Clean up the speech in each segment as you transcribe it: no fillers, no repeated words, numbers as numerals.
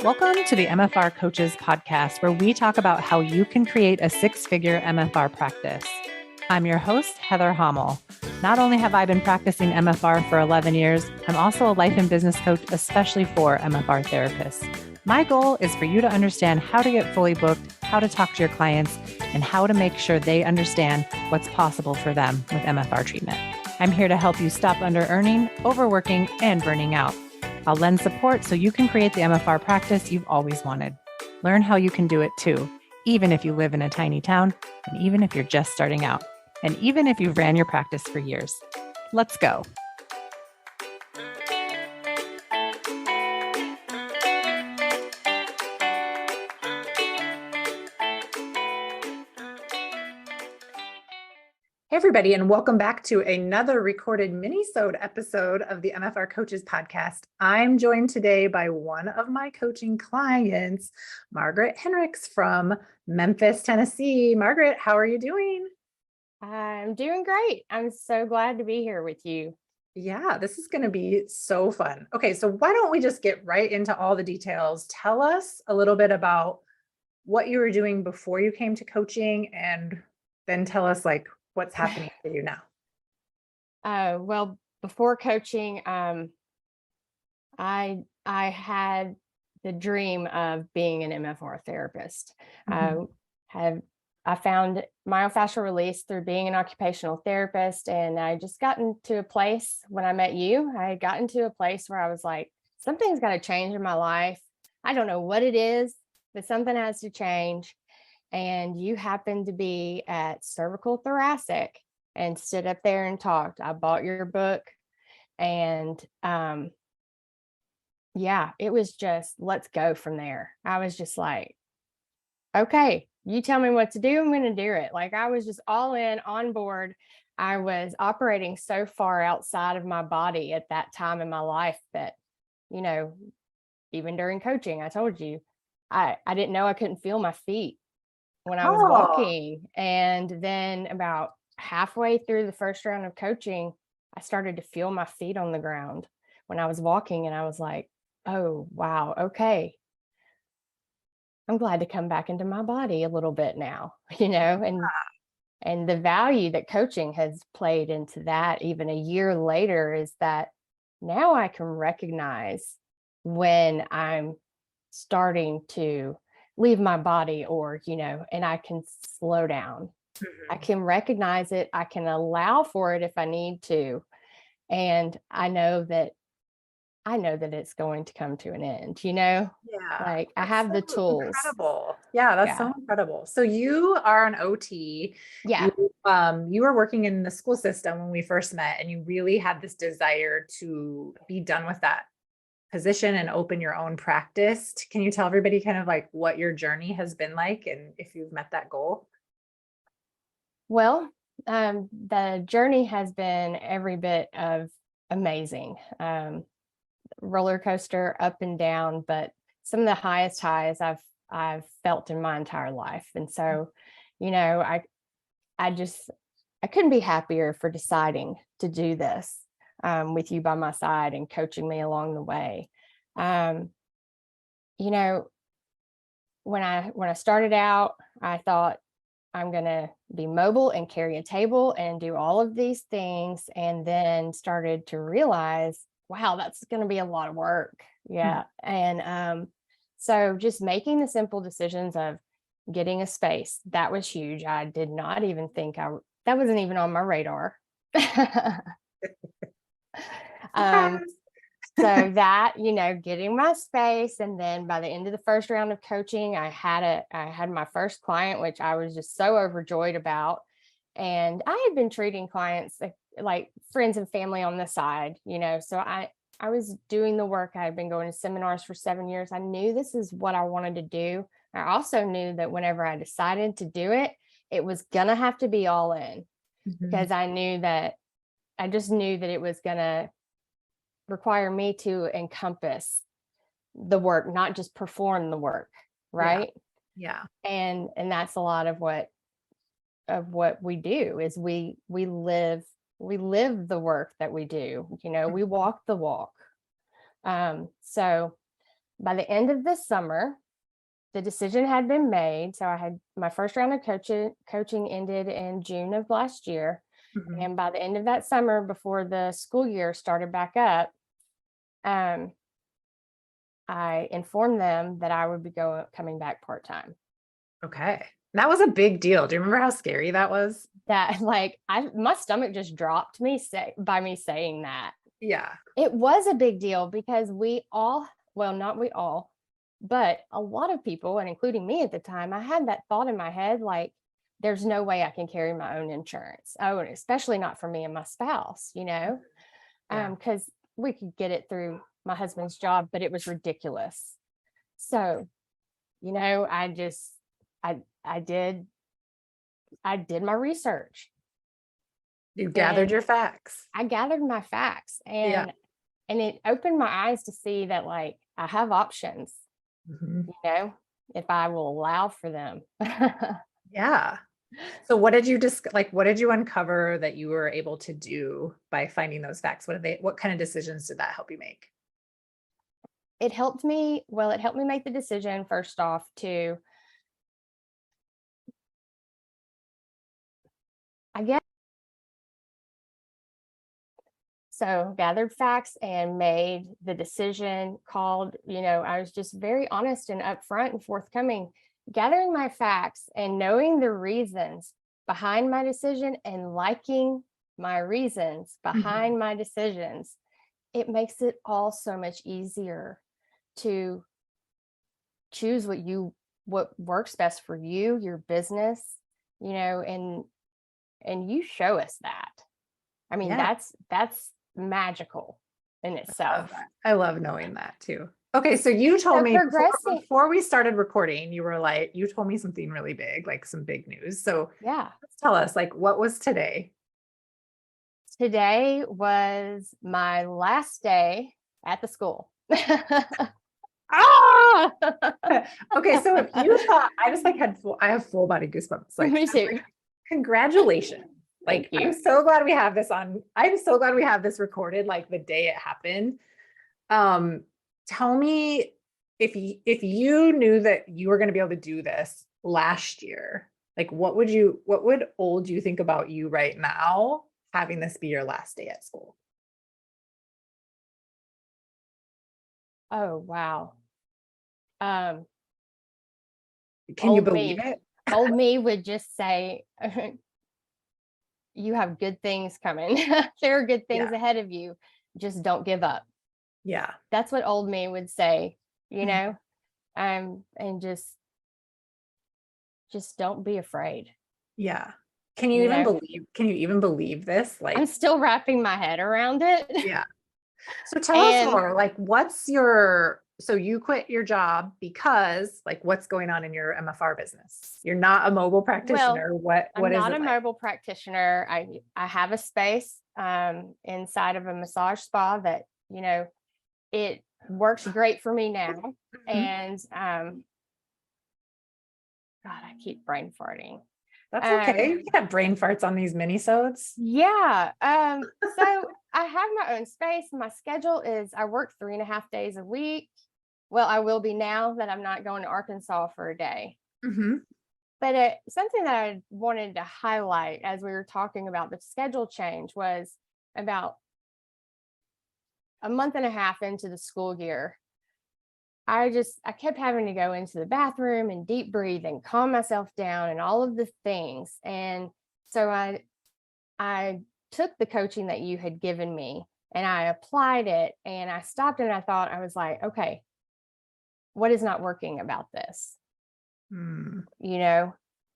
Welcome to the MFR Coaches podcast, where we talk about how you can create a six-figure MFR practice. I'm your host, Heather Hommel. Not only have I been practicing MFR for 11 years, I'm also a life and business coach, especially for MFR therapists. My goal is for you to understand how to get fully booked, how to talk to your clients, and how to make sure they understand what's possible for them with MFR treatment. I'm here to help you stop under-earning, overworking, and burning out. I'll lend support so you can create the MFR practice you've always wanted. Learn how you can do it too, even if you live in a tiny town, and even if you're just starting out, and even if you've ran your practice for years. Let's go. Hey everybody, and welcome back to another recorded Minisode episode of the MFR Coaches podcast. I'm joined today by one of my coaching clients, Margaret Hinrichs from Memphis, Tennessee. Margaret, how are you doing? I'm doing great. I'm so glad to be here with you. Yeah, this is going to be so fun. Okay, so why don't we just get right into all the details? Tell us a little bit about what you were doing before you came to coaching, and then tell us what's happening for you now. Well, before coaching, I had the dream of being an MFR therapist. I found myofascial release through being an occupational therapist, and I just gotten to a place when I met you. I had gotten to a place where I was like, something's got to change in my life. I don't know what it is, but something has to change. And you happened to be at Cervical Thoracic and stood up there and talked. I bought your book, and it was just, let's go from there. I was just like, okay, you tell me what to do, I'm going to do it. Like, I was just all in, on board. I was operating so far outside of my body at that time in my life that, even during coaching, I told you, I didn't know I couldn't feel my feet when I was walking. And then about halfway through the first round of coaching, I started to feel my feet on the ground when I was walking. And I was like, oh, wow. Okay. I'm glad to come back into my body a little bit now, and the value that coaching has played into that even a year later is that now I can recognize when I'm starting to leave my body and I can slow down. I can recognize it. I can allow for it if I need to. And I know that it's going to come to an end, Yeah. I have the tools. Incredible. Yeah, that's so incredible. So you are an OT. Yeah. You were working in the school system when we first met, and you really had this desire to be done with that position and open your own practice. Can you tell everybody kind of what your journey has been like and if you've met that goal? Well, the journey has been every bit of amazing. Roller coaster, up and down, but some of the highest highs I've felt in my entire life. And so, I couldn't be happier for deciding to do this with you by my side and coaching me along the way. When I started out, I thought I'm going to be mobile and carry a table and do all of these things, and then started to realize, wow, that's going to be a lot of work. Yeah. And so just making the simple decisions of getting a space, that was huge. I did not even think that wasn't even on my radar. So that, getting my space. And then by the end of the first round of coaching, I had my first client, which I was just so overjoyed about. And I had been treating clients like friends and family on the side, so I was doing the work. I had been going to seminars for 7 years. I knew this is what I wanted to do. I also knew that whenever I decided to do it, it was going to have to be all in, because I just knew that it was going to require me to encompass the work, not just perform the work. Right. Yeah. And that's a lot of what we do is we live the work that we do. We walk the walk. So By the end of this summer, the decision had been made. So I had my first round of coaching ended in June of last year. Mhm. And by the end of that summer, before the school year started back up, I informed them that I would be coming back part-time. Okay. That was a big deal. Do you remember how scary that was? That my stomach just dropped by me saying that. Yeah. It was a big deal because not we all, but a lot of people, and including me at the time, I had that thought in my head, like, there's no way I can carry my own insurance. Oh, and especially not for me and my spouse, Yeah. because we could get it through my husband's job, but it was ridiculous. So, I did my research. You gathered your facts. I gathered my facts, Yeah. and it opened my eyes to see that, like, I have options, Mhm. if I will allow for them. Yeah. So what did you what did you uncover that you were able to do by finding those facts? What kind of decisions did that help you make? It helped me make the decision, first off, to, I guess, so gathered facts and made the decision, I was just very honest and upfront and forthcoming, gathering my facts and knowing the reasons behind my decision and liking my reasons behind my decisions. It makes it all so much easier to choose what works best for you, your business, and you show us that. I mean, Yeah. that's magical in itself. I love knowing that too. Okay. So you told me before we started recording, you told me something really big, like some big news. So Yeah. let's tell us, what was today? Today was my last day at the school. Ah! Okay. So if you thought, I have full body goosebumps. Me too. Congratulations. Thank you. I'm so glad we have this recorded, the day it happened. Tell me, if you knew that you were going to be able to do this last year, what would old you think about you right now, having this be your last day at school? Oh, wow. Can you believe it? Old me would just say, you have good things coming. There are good things ahead of you. Just don't give up. Yeah. That's what old me would say, and just don't be afraid. Yeah. Can you even believe this? I'm still wrapping my head around it. Yeah. So tell us more, so you quit your job because, what's going on in your MFR business? You're not a mobile practitioner. What I'm is not it a mobile practitioner. I have a space inside of a massage spa that, it works great for me now. And God, I keep brain farting. That's okay. You can have brain farts on these minisodes. Yeah. So I have my own space. My schedule is, I work 3.5 days a week. Well, I will be now that I'm not going to Arkansas for a day. But something that I wanted to highlight as we were talking about the schedule change was about a month and a half into the school year. I kept having to go into the bathroom and deep breathe and calm myself down and all of the things. And so I took the coaching that you had given me and I applied it, and I stopped and I was like, okay, what is not working about this?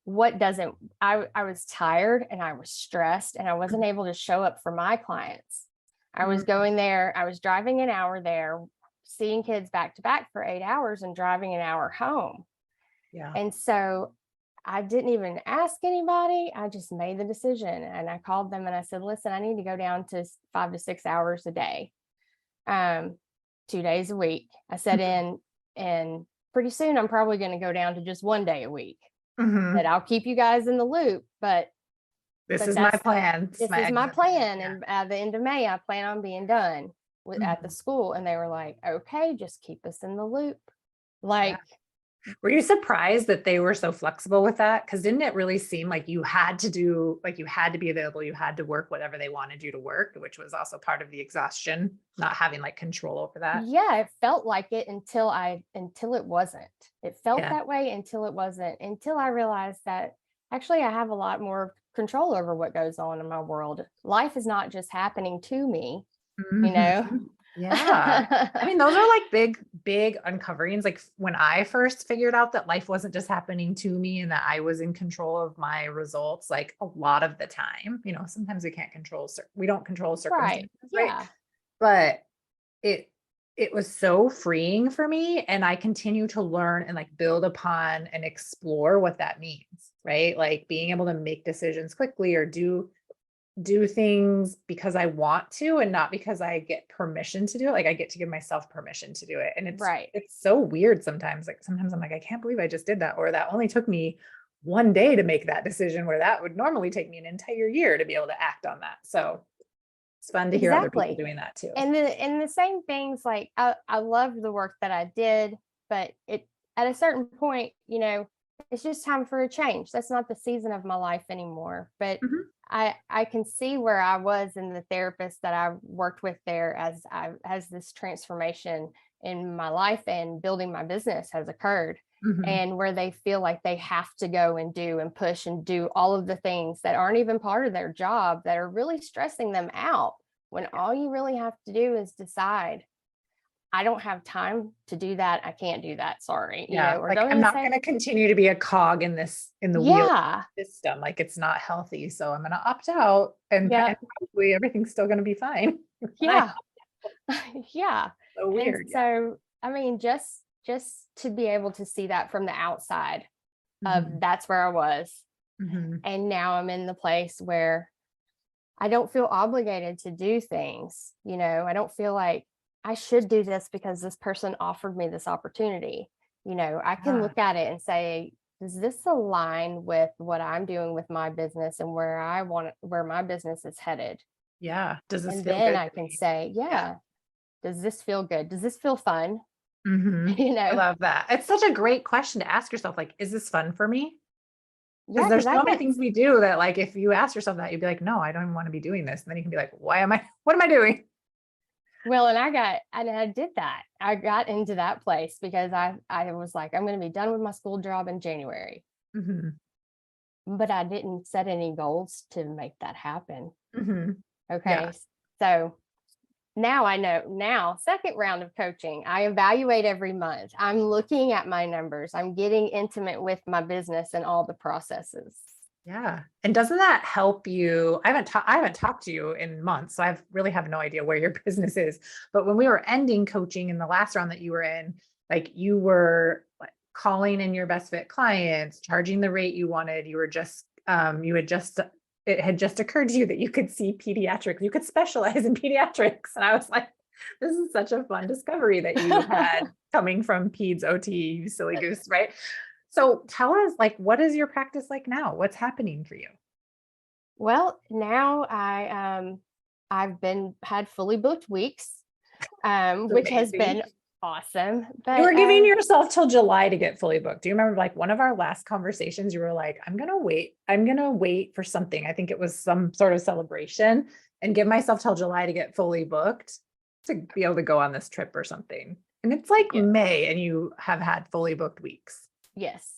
What doesn't, I was tired and I was stressed and I wasn't able to show up for my clients. I was going there, I was driving an hour there, seeing kids back to back for 8 hours and driving an hour home. Yeah. And so I didn't even ask anybody. I just made the decision, and I called them and I said, listen, I need to go down to 5 to 6 hours a day, 2 days a week. I said, and pretty soon I'm probably going to go down to just 1 day a week. That I'll keep you guys in the loop, but this is my plan. This is my plan. And at the end of May, I plan on being done at the school, and they were like, okay, just keep us in the loop. Yeah. Like, Were you surprised that they were so flexible with that? Because didn't it really seem like you had to be available, you had to work whatever they wanted you to work, which was also part of the exhaustion, not having like control over that. yeah, it felt like it until it wasn't. It felt Yeah. that way until it wasn't, until I realized that actually I have a lot more control over what goes on in my world. Life is not just happening to me, you know? Mhm. Yeah. I mean, those are like big uncoverings. Like when I first figured out that life wasn't just happening to me and that I was in control of my results, like a lot of the time, sometimes we don't control Right. circumstances, right? Yeah. But it it was so freeing for me, and I continue to learn and like build upon and explore what that means, right? Like being able to make decisions quickly or do things because I want to and not because I get permission to do it. Like I get to give myself permission to do it. And Right. it's so weird sometimes. Like sometimes I'm like, I can't believe I just did that. Or that only took me one day to make that decision where that would normally take me an entire year to be able to act on that. So it's fun to hear other people Exactly. doing that too. And the same things, like I loved the work that I did, but it at a certain point, it's just time for a change. That's not the season of my life anymore. But Mhm. I can see where I was in the therapist that I worked with there as this transformation in my life and building my business has occurred. Mhm. And where they feel like they have to go and do and push and do all of the things that aren't even part of their job that are really stressing them out, when all you really have to do is decide, I don't have time to do that. I can't do that. Sorry. Yeah, Or like don't I'm even not say, going to continue to be a cog in the wheel yeah, system. Like it's not healthy, so I'm going to opt out, and yeah, probably everything's still going to be fine. I yeah, yeah. so And weird. Yeah. so, I mean, just to be able to see that from the outside of Mhm. that's where I was. Mhm. And now I'm in the place where I don't feel obligated to do things. I don't feel like I should do this because this person offered me this opportunity. I can Yeah. look at it and say, does this align with what I'm doing with my business and where my business is headed? Yeah. Does this And feel then good I to can me? say, Yeah. yeah, does this feel good? Does this feel fun? Mhm. you I know? love that. It's such a great question to ask yourself. Like, is this fun for me? Because Yeah, there's because I so many got things we do that, like, if you ask yourself that, you'd be like, no, I don't even want to be doing this. And then you can be like, what am I doing? well, and I did that. I got into that place because I was like, I'm going to be done with my school job in January. Mhm. But I didn't set any goals to make that happen. Mhm. Yeah. Okay. So now I know. Now, second round of coaching, I evaluate every month. I'm looking at my numbers. I'm getting intimate with my business and all the processes. Yeah. And doesn't that help you? I haven't talked to you in months, so I really have no idea where your business is. But when we were ending coaching in the last round that you were in, like you were like calling in your best fit clients, charging the rate you wanted. It had just occurred to you that you could see pediatrics, you could specialize in pediatrics. And I was like, this is such a fun discovery that you had coming from Peds OT, you silly goose, right? So tell us, like, what is your practice like now? What's happening for you? Well, now I've been had fully booked weeks, which has Amazing. been awesome. You But were giving yourself till July to get fully booked. Do you remember like one of our last conversations? You were like, I'm going to wait. I'm going to wait for something. I think it was some sort of celebration and give myself till July to get fully booked to be able to go on this trip or something. And it's like yeah, May and you have had fully booked weeks. yes,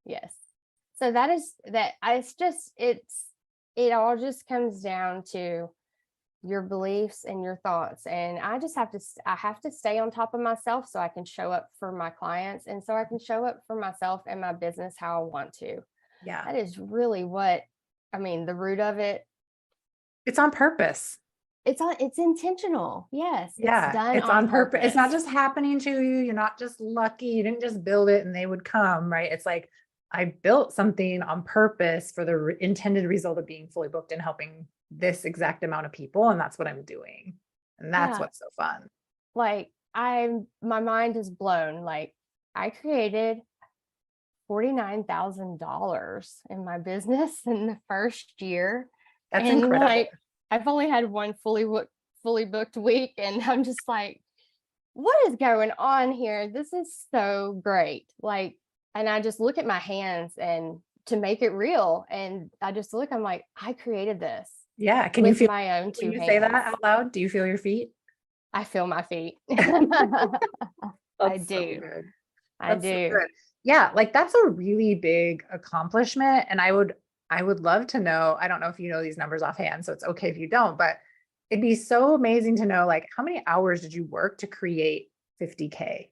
yes. So that is that. It all just comes down to your beliefs and your thoughts, and I have to stay on top of myself so I can show up for my clients and so I can show up for myself and my business how I want to. Yeah. That is really what I mean, the root of it. It's on purpose. It's intentional. Yes, it's Yeah, done it's on on purpose. It's not purpose. just happening to you. You're not just lucky. You didn't just build it and they would come, right? It's like I built something on purpose for the intended result of being fully booked and helping this exact amount of people. And that's what I'm doing. And that's Yeah. what's so fun. Like my mind is blown. Like I created $49,000 in my business in the first year. That's And incredible. like I've only had one fully booked week. And I'm just like, what is going on here? This is so great. Like, and I just look at my hands and to make it real. And I just look, I'm like, I created this. Yeah. Can you with feel my own two when you say that hands. out loud? Do you feel your feet? I feel my feet. I That's so do. good. I That's so do. good. Yeah, like that's a really big accomplishment. And I would love to know, I don't know if you know these numbers offhand, so it's okay if you don't, but it'd be so amazing to know like how many hours did you work to create 50K?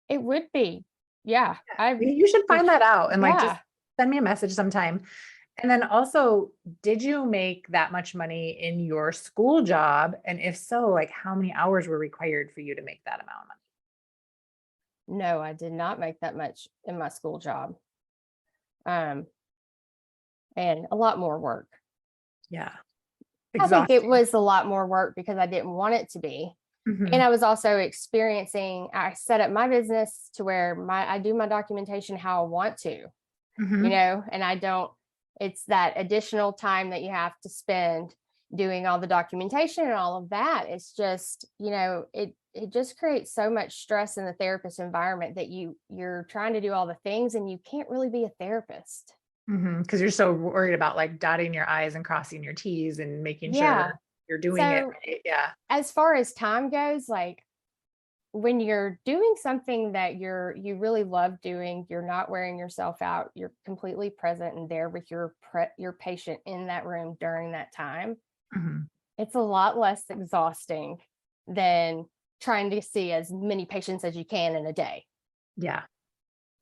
It would be. Yeah. You should find that out and like just Yeah. send me a message sometime. And then also, did you make that much money in your school job? And if so, like how many hours were required for you to make that amount of money? No, I did not make that much in my school job. And a lot more work. Yeah. I think it Exhausting. was a lot more work because I didn't want it to be. Mhm. And I was also I set up my business to where I do my documentation how I want to, Mhm. and I don't, it's that additional time that you have to spend doing all the documentation and all of that. It's just, it just creates so much stress in the therapist environment that you're trying to do all the things and you can't really be a therapist. Because you're so worried about like dotting your I's and crossing your T's and making Yeah. sure you're doing it So right. Yeah. as far as time goes, like when you're doing something that you really love doing, you're not wearing yourself out, you're completely present and there with your patient in that room during that time. Mhm. It's a lot less exhausting than trying to see as many patients as you can in a day. Yeah.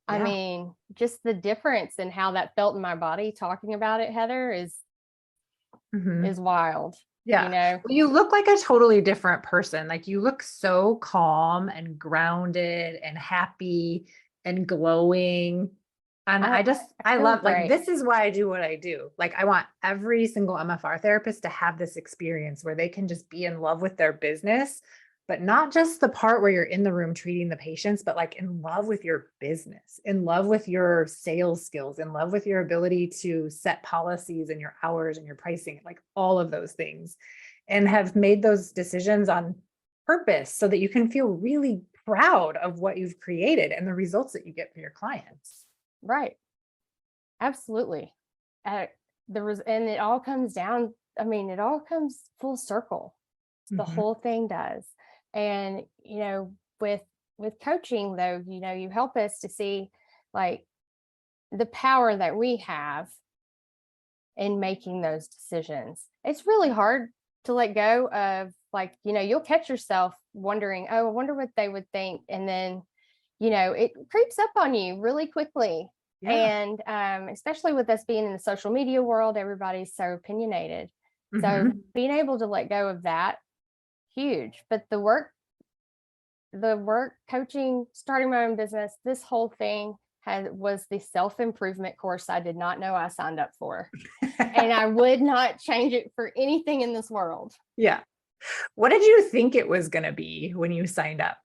I Yeah. mean, just the difference in how that felt in my body talking about it, Heather, is Mhm. wild. Yeah. Well, you look like a totally different person. Like you look so calm and grounded and happy and glowing. And I I feel love, like, great. this is why I do what I do. Like, I want every single MFR therapist to have this experience where they can just be in love with their business, but not just the part where you're in the room treating the patients, but like in love with your business, in love with your sales skills, in love with your ability to set policies and your hours and your pricing, like all of those things, and have made those decisions on purpose so that you can feel really proud of what you've created and the results that you get for your clients. Right. Absolutely. Uh, and it all comes down, I mean, it all comes full circle. The Mhm. whole thing does. And, with coaching though, you help us to see like the power that we have in making those decisions. It's really hard to let go of, like, you'll catch yourself wondering, oh, I wonder what they would think. And then, it creeps up on you really quickly. Yeah. And especially with us being in the social media world, everybody's so opinionated. So Mhm. being able to let go of that, huge. But the work coaching, starting my own business, this whole thing was the self-improvement course I did not know I signed up for. And I would not change it for anything in this world. Yeah. What did you think it was going to be when you signed up?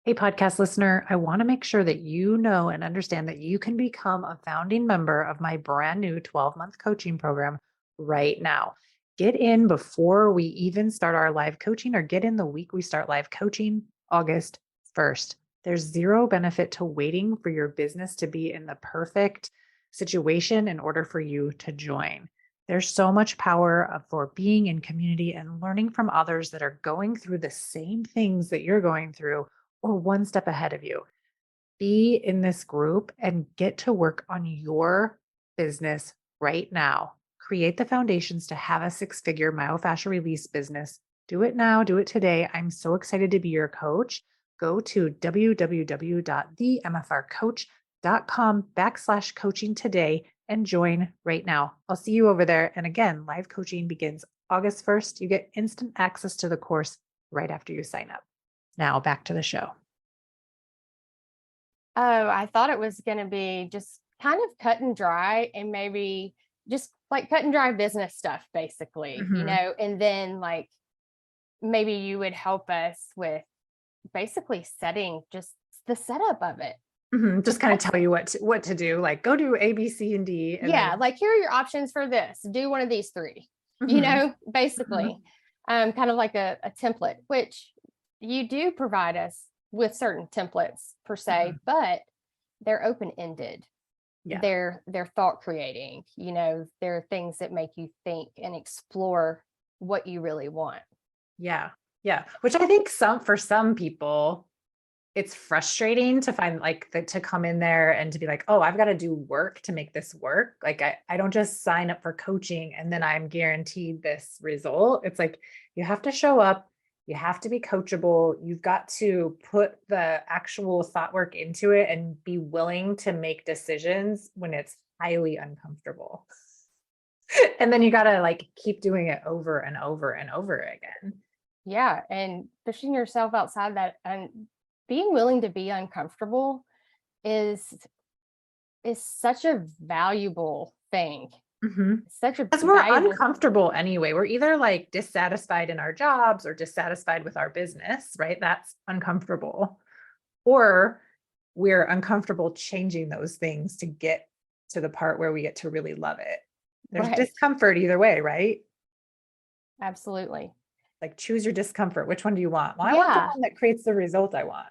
Hey, podcast listener, I want to make sure that you know and understand that you can become a founding member of my brand new 12-month coaching program right now. Get in before we even start our live coaching, or get in the week we start live coaching, August 1st. There's zero benefit to waiting for your business to be in the perfect situation in order for you to join. There's so much power for being in community and learning from others that are going through the same things that you're going through or one step ahead of you. Be in this group and get to work on your business right now. Create the foundations to have a six-figure myofascial release business. Do it now, do it today. I'm so excited to be your coach. Go to www.themfrcoach.com/coaching today and join right now. I'll see you over there. And again, live coaching begins August 1st. You get instant access to the course right after you sign up. Now back to the show. Oh, I thought it was going to be just kind of cut and dry and maybe just like cut and dry business stuff, basically, and then like maybe you would help us with basically setting just the setup of it. Just kind of tell you what to do, like go do A, B, C, and D. And Yeah, then, like here are your options for this. Do one of these three. Basically, kind of like a template, which you do provide us with certain templates per se, but they're open-ended. Yeah. They're thought creating, they're things that make you think and explore what you really want. Yeah. Yeah. Which I think for some people, it's frustrating to find to come in there and to be like, oh, I've got to do work to make this work. Like I don't just sign up for coaching and then I'm guaranteed this result. It's like, you have to show up, you have to be coachable. You've got to put the actual thought work into it and be willing to make decisions when it's highly uncomfortable. And then you got to keep doing it over and over and over again. Yeah. And pushing yourself outside that, and being willing to be uncomfortable is such a valuable thing. Such a Because we're uncomfortable anyway. We're either dissatisfied in our jobs or dissatisfied with our business, right? That's uncomfortable. Or we're uncomfortable changing those things to get to the part where we get to really love it. There's discomfort either way, right? Absolutely. Choose your discomfort. Which one do you want? Well, I want the one that creates the result I want.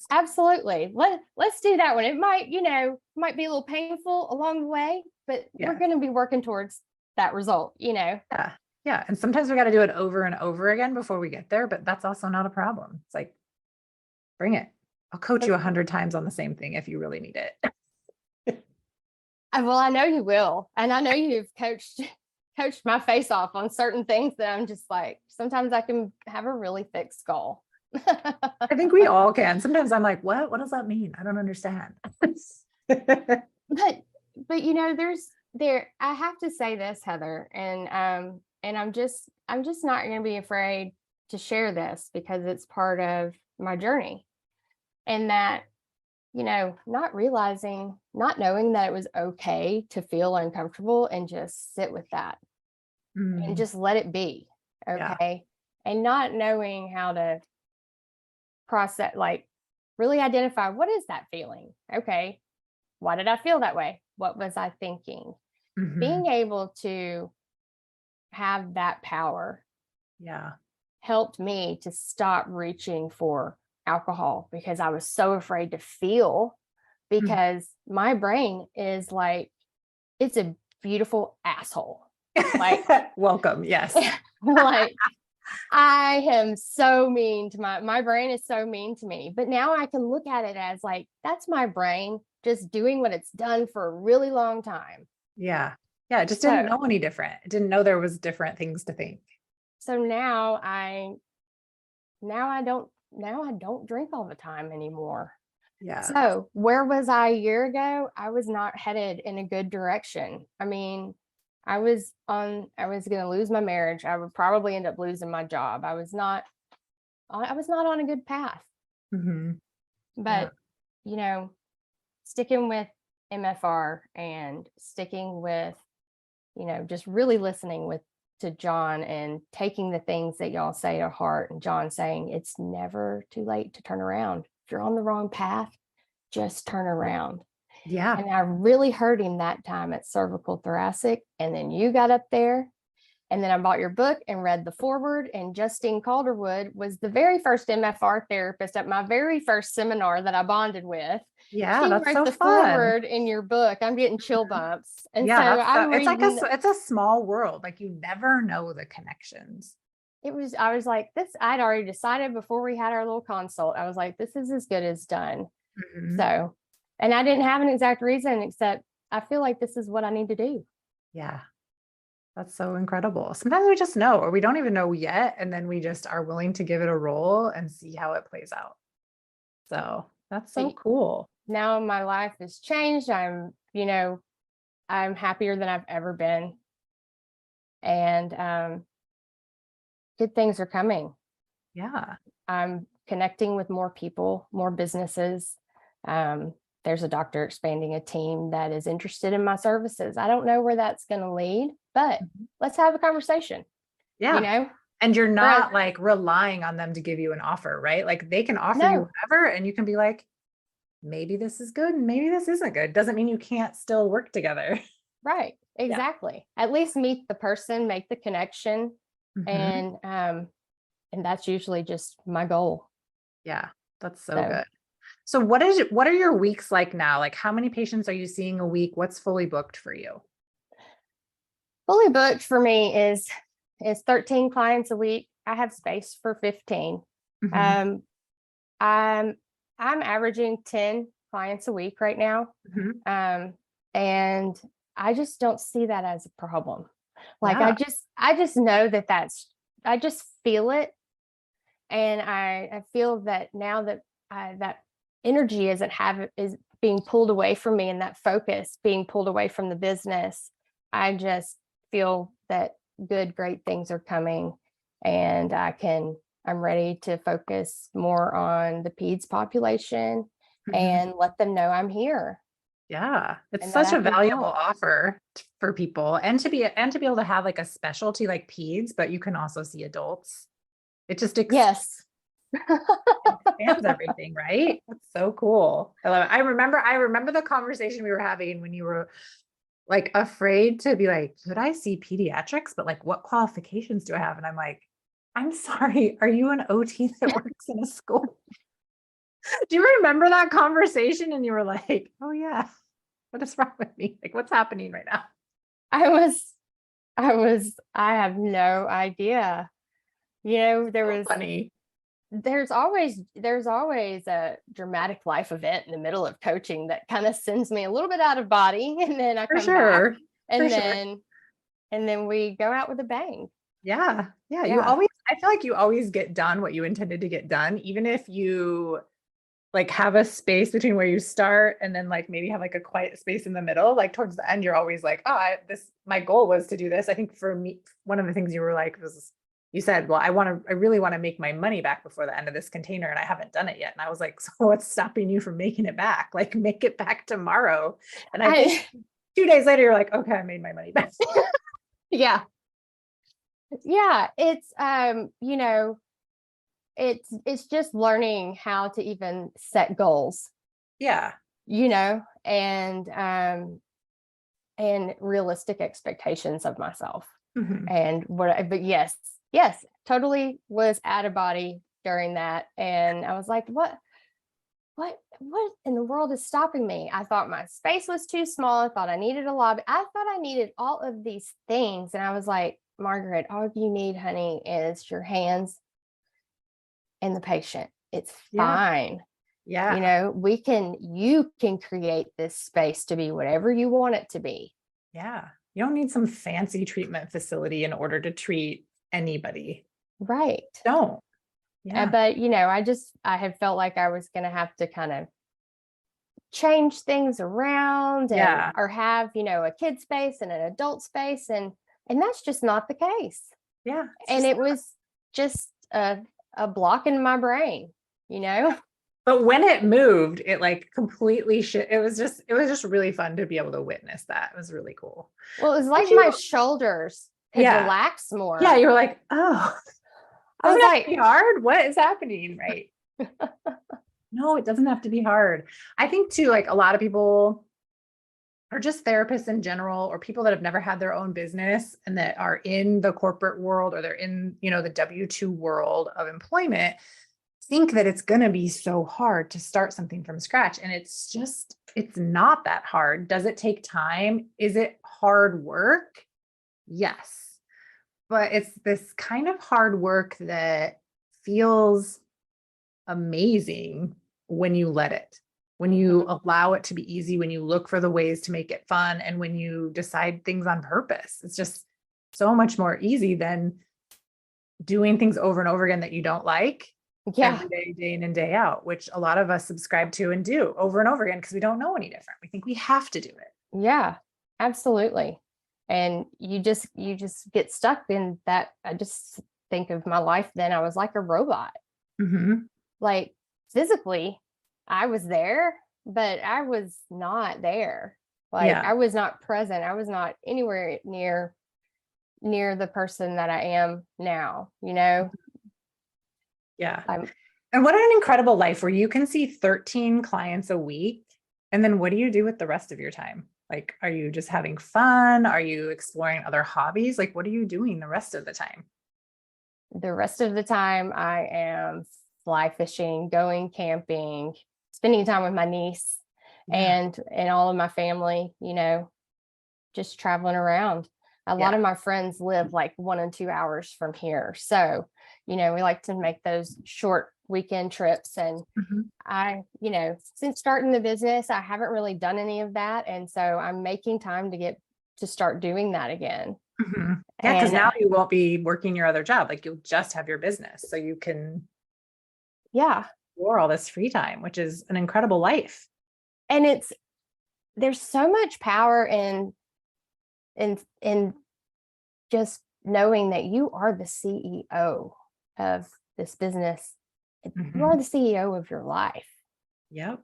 Absolutely. Let's do that one. It might be a little painful along the way, but we're going to be working towards that result, Yeah. And sometimes we got to do it over and over again before we get there, but that's also not a problem. It's bring it. I'll coach you 100 times on the same thing if you really need it. Well, I know you will. And I know you've coached my face off on certain things that I'm just sometimes I can have a really thick skull. I think we all can. Sometimes I'm like, what does that mean? I don't understand. but I have to say this, Heather, and I'm just not going to be afraid to share this because it's part of my journey. And that, not knowing that it was okay to feel uncomfortable and just sit with that and just let it be. Okay. Yeah. And not knowing how to process, really identify, what is that feeling? Okay. Why did I feel that way? What was I thinking? Being able to have that power helped me to stop reaching for alcohol because I was so afraid to feel, because my brain is it's a beautiful asshole. Welcome. Yes. I am so mean to my brain is so mean to me, but now I can look at it as that's my brain just doing what it's done for a really long time. Yeah. Yeah. It just didn't know any different. It didn't know there was different things to think. So now I don't drink all the time anymore. Yeah. So where was I a year ago? I was not headed in a good direction. I mean, I was going to lose my marriage. I would probably end up losing my job. I was not on a good path. But, sticking with MFR and sticking with, just really listening to John and taking the things that y'all say to heart, and John saying it's never too late to turn around. If you're on the wrong path, just turn around. Yeah. And I really heard him that time at cervical thoracic. And then you got up there, and then I bought your book and read the foreword. And Justine Calderwood was the very first MFR therapist at my very first seminar that I bonded with. Yeah, she that's wrote so the fun. foreword in your book. I'm getting chill bumps. And it's a small world. You never know the connections. I was like, I'd already decided before we had our little consult. I was like, this is as good as done. So, and I didn't have an exact reason, except I feel like this is what I need to do. Yeah. That's so incredible. Sometimes we just know, or we don't even know yet. And then we just are willing to give it a roll and see how it plays out. So that's so cool. Now my life has changed. I'm happier than I've ever been. And good things are coming. Yeah. I'm connecting with more people, more businesses. There's a doctor expanding a team that is interested in my services. I don't know where that's going to lead, but let's have a conversation. Yeah. And you're not relying on them to give you an offer, right? They can offer you whatever, and you can be like, maybe this is good and maybe this isn't good. Doesn't mean you can't still work together. Right. exactly. At least meet the person, make the connection. Mhm. And that's usually just my goal. Yeah, that's so So good. So what are your weeks like now? Like how many patients are you seeing a week? What's fully booked for you? fully booked for me is 13 clients a week. I have space for 15. Mhm. Um, I'm I'm averaging 10 clients a week right now. Mhm. Um, and I just don't see that as a problem. Like Yeah. I just know that I just feel it. And I feel that now that that energy is being pulled away from me, and that focus being pulled away from the business, I just feel that great things are coming, and I'm ready to focus more on the peds population Mhm. and let them know I'm here Yeah. It's and that such I a can valuable help. for people and to be able to have like a specialty like peds, but you can also see adults. It just Yes. expands everything, right? That's so cool. I love it. I remember the conversation we were having when you were like afraid to be like, could I see pediatrics? But like, what qualifications do I have? And I'm like, I'm sorry, are you an OT that works in a school? Do you remember that conversation? And you were like, oh yeah, what is wrong with me? Like, what's happening right now? I was, I have no idea. You know, So funny. there's always a dramatic life event in the middle of coaching that kind of sends me a little bit out of body, and then I For come back, sure. For and sure. then we go out with a bang. Yeah. Yeah. Yeah. I feel like you always get done what you intended to get done, even if you like have a space between where you start and then like maybe have like a quiet space in the middle. Like towards the end, you're always like, oh, my goal was to do this. I think for me, one of the things you were like was you said, well, I really want to make my money back before the end of this container and I haven't done it yet. And I was like, so what's stopping you from making it back? Like make it back tomorrow. And I think I 2 days later, you're like, okay, I made my money back. yeah. Yeah, it's you know, it's just learning how to even set goals, Yeah. you know, and realistic expectations of myself. Mhm. And but yes, totally was out of body during that. And I was like, what in the world is stopping me? I thought my space was too small. I thought I needed a lobby. I thought I needed all of these things. And I was like, Margaret, all you need, honey, is your hands and the patient. It's Yeah. fine. You Yeah. know, you can create this space to be whatever you want it to be. Yeah. You don't need some fancy treatment facility in order to treat anybody. Right. Don't. Yeah. But you know, I have felt like I was going to have to kind of change things around, and Yeah. or have, you know, a kid space and an adult space, and that's just not the case. Yeah. It's And just, it was just a block in my brain, you know. but when it moved, it like completely it was just really fun to be able to witness that. It was really cool. Well, it was Don't like my you? shoulders could Yeah. relax Yeah. more. You were like, oh, I doesn't was have to be like, hard. What is happening? Right. No, it doesn't have to be hard. I think too, like a lot of people or just therapists in general, or people that have never had their own business and that are in the corporate world or they're in, the W-2 world of employment, think that it's going to be so hard to start something from scratch. And it's not that hard. Does it take time? Is it hard work? Yes. But it's this kind of hard work that feels amazing when you let it, when you mhm, allow it to be easy, when you look for the ways to make it fun, and when you decide things on purpose. It's just so much more easy than doing things over and over again that you don't like yeah, every day, day in and day out, which a lot of us subscribe to and do over and over again because we don't know any different. We think we have to do it. yeah, absolutely. And you just get stuck in that. I just think of my life then. I was like a robot. Mm-hmm. Like physically, I was there, but I was not there. Like Yeah. I was not present. I was not anywhere near the person that I am now, you know. Yeah. I'm And what an incredible life where you can see 13 clients a week. And then what do you do with the rest of your time? Like, are you just having fun? Are you exploring other hobbies? Like, what are you doing the rest of the time? The rest of the time, I am fly fishing, going camping, spending time with my niece Yeah. and all of my family, just traveling around. A lot Yeah. of my friends live like 1 and 2 hours from here. So, we like to make those short weekend trips. And Mhm. since starting the business, I haven't really done any of that. And so I'm making time to get to start doing that again. Mhm. Yeah, because And now you won't be working your other job. Like you'll just have your business. So you can yeah, explore all this free time, which is an incredible life. and there's so much power in just knowing that you are the CEO of this business. You are Mhm. the CEO of your life, Yep.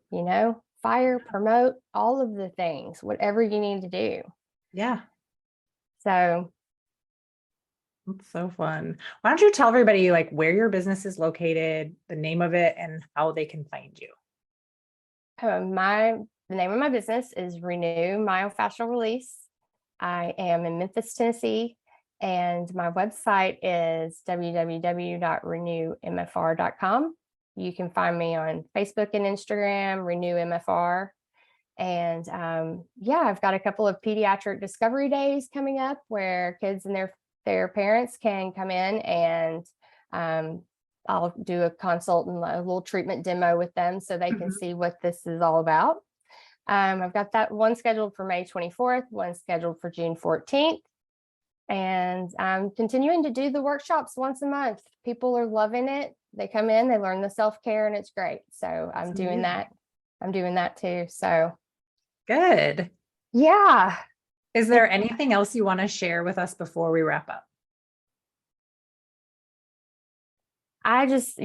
fire, promote, all of the things, whatever you need to do. Yeah. So, It's so fun. Why don't you tell everybody like where your business is located, the name of it, and how they can find you? the name of my business is Renew Myofascial Release. I am in Memphis, Tennessee, and my website is www.renewmfr.com. You can find me on Facebook and Instagram, Renew MFR. And I've got a couple of pediatric discovery days coming up where kids and their parents can come in, and I'll do a consult and a little treatment demo with them so they can Mhm. see what this is all about. I've got that one scheduled for May 24th, one scheduled for June 14th. And I'm continuing to do the workshops once a month. People are loving it. They come in, they learn the self-care, and it's great. So That's I'm doing amazing. that. I'm doing that too. So Good. yeah, Is it, there anything else you want to share with us before we wrap up? I just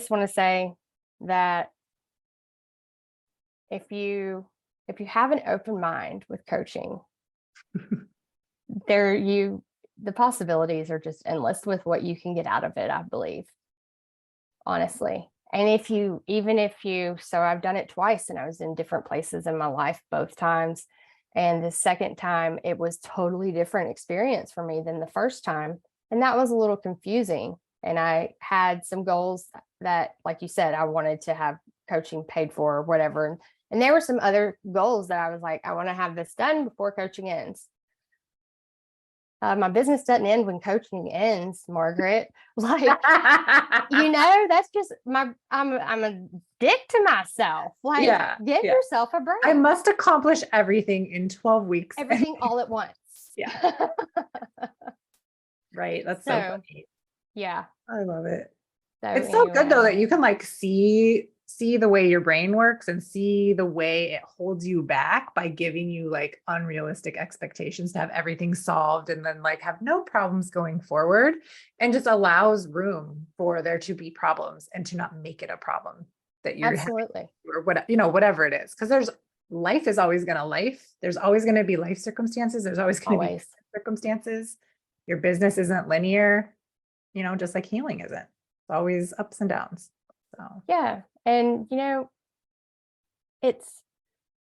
want to say that if you have an open mind with coaching, there you the possibilities are just endless with what you can get out of it, I believe, honestly. And so I've done it twice, and I was in different places in my life both times. And the second time, it was totally different experience for me than the first time. And that was a little confusing. And I had some goals that, like you said, I wanted to have coaching paid for or whatever. And there were some other goals that I was like, I want to have this done before coaching ends. My business doesn't end when coaching ends, Margaret. Like, that's just I'm a dick to myself. Like, Yeah. give Yeah. yourself a I break. must accomplish everything in 12 weeks. Everything all at once. Yeah. Right. That's so So funny. yeah. I love it. So It's so good though anyway, that you can like see the way your brain works and see the way it holds you back by giving you like unrealistic expectations to have everything solved and then like have no problems going forward and just allows room for there to be problems and to not make it a problem that you're having absolutely. or whatever it is. Because life is always going to life. There's always going to be life circumstances. There's always going to be Always. circumstances. Your business isn't linear, just like healing isn't. It's always ups and downs. So Yeah. And it's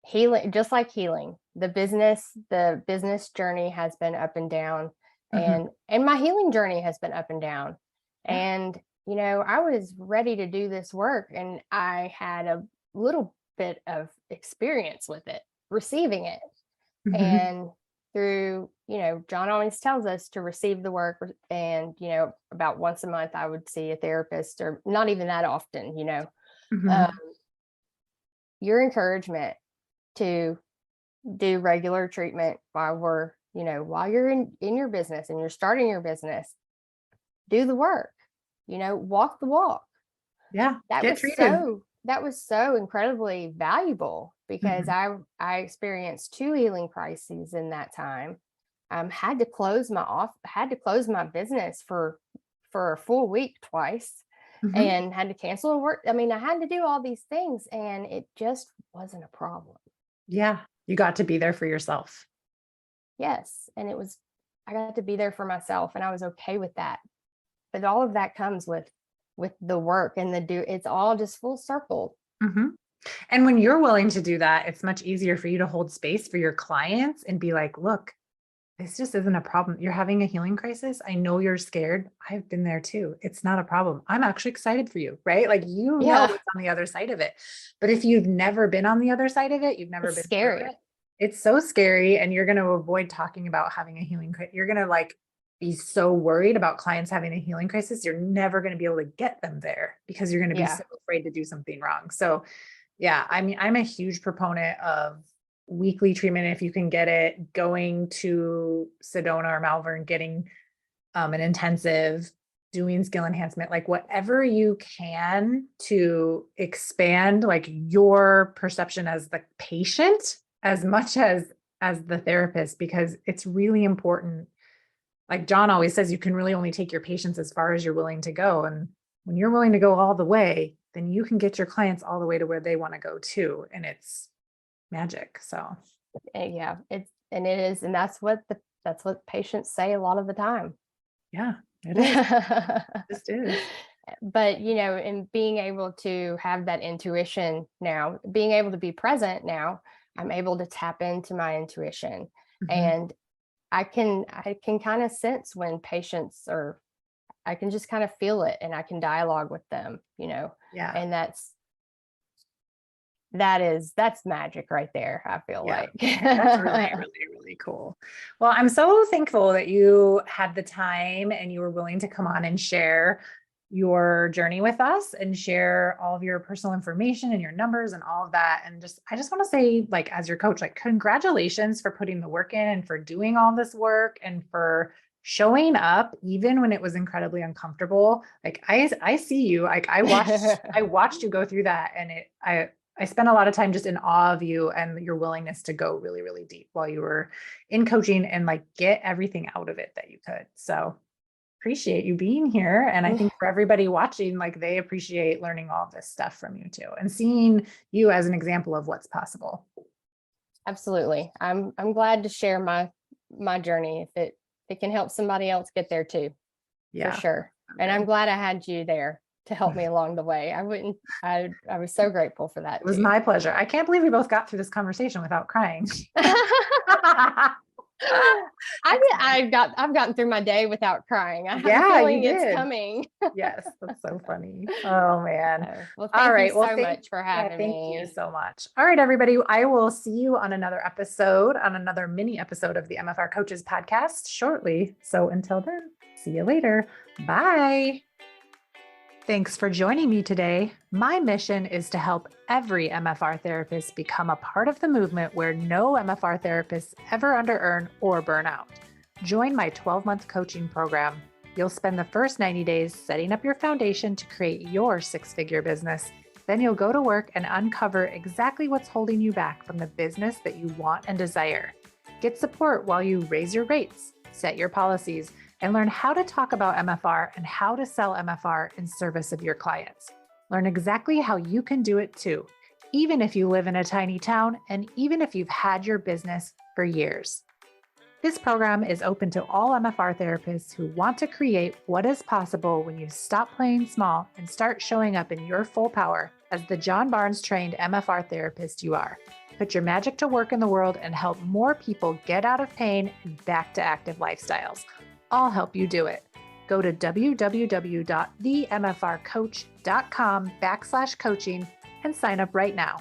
healing, just like healing. The business journey has been up and down, mhm. and my healing journey has been up and down. Yeah. And I was ready to do this work, and I had a little bit of experience with it, receiving it. Mhm. And through, John always tells us to receive the work, and about once a month I would see a therapist, or not even that often. Um, Mhm. your encouragement to do regular treatment while you're in your business and you're starting your business, do the work, walk the walk. Yeah. that Get was treated. so that was so incredibly valuable, because Mhm. I experienced two healing crises in that time. Had to close my business for a full week twice, Mhm. and had to cancel work. I mean, I had to do all these things, and it just wasn't a problem. Yeah. You got to be there for yourself. Yes, and I got to be there for myself, and I was okay with that. But all of that comes with the work and it's all just full circle. Mhm. And when you're willing to do that, it's much easier for you to hold space for your clients and be like, look, this just isn't a problem. You're having a healing crisis. I know you're scared. I've been there too. It's not a problem. I'm actually excited for you, right? Like, you know Yeah. what's on the other side of it. But if you've never been on the other side of it, you've never It's been through scary. it. It's so scary. And you're going to avoid talking about having a healing crisis. You're going to like be so worried about clients having a healing crisis. You're never going to be able to get them there because you're going to be Yeah. so afraid to do something wrong. So yeah, I mean, I'm a huge proponent of weekly treatment if you can get it, going to Sedona or Malvern, getting an intensive, doing skill enhancement, like whatever you can to expand like your perception as the patient as much as the therapist, because it's really important. Like John always says, you can really only take your patients as far as you're willing to go. And when you're willing to go all the way, then you can get your clients all the way to where they want to go too. And it's magic. So Yeah, it is. And that's what patients say a lot of the time. yeah, it is. It just is. But, and being able to have that intuition now, being able to be present now, I'm able to tap into my intuition. Mhm. And I can kind of sense when patients are, I can just kind of feel it, and I can dialogue with them, Yeah. and that's magic right there. I feel Yeah. like That's really, really, really cool. Well, I'm so thankful that you had the time and you were willing to come on and share your journey with us and share all of your personal information and your numbers and all of that. And I just want to say, like, as your coach, like, congratulations for putting the work in and for doing all this work and for showing up, even when it was incredibly uncomfortable. Like, I see you, like, I watched you go through that, and I spent a lot of time just in awe of you and your willingness to go really, really deep while you were in coaching and like get everything out of it that you could. So appreciate you being here. And I think for everybody watching, like, they appreciate learning all this stuff from you too, and seeing you as an example of what's possible. Absolutely. I'm glad to share my journey if it can help somebody else get there too. Yeah. For sure. And I'm glad I had you there to help me along the way. I was so grateful for that. It was my pleasure. I can't believe we both got through this conversation without crying. I've gotten through my day without crying. I have a feeling it's coming. Yes, that's so funny. Oh man. Well, thank you so much for having me. Thank you so much. All right, everybody. I will see you on another mini episode of the MFR Coaches podcast shortly. So until then, see you later. Bye. Thanks for joining me today. My mission is to help every MFR therapist become a part of the movement where no MFR therapists ever under-earn or burn out. Join my 12-month coaching program. You'll spend the first 90 days setting up your foundation to create your six-figure business. Then you'll go to work and uncover exactly what's holding you back from the business that you want and desire. Get support while you raise your rates, set your policies, and learn how to talk about MFR and how to sell MFR in service of your clients. Learn exactly how you can do it too, even if you live in a tiny town and even if you've had your business for years. This program is open to all MFR therapists who want to create what is possible when you stop playing small and start showing up in your full power as the John Barnes trained MFR therapist you are. Put your magic to work in the world and help more people get out of pain and back to active lifestyles. I'll help you do it. Go to www.themfrcoach.com/coaching and sign up right now.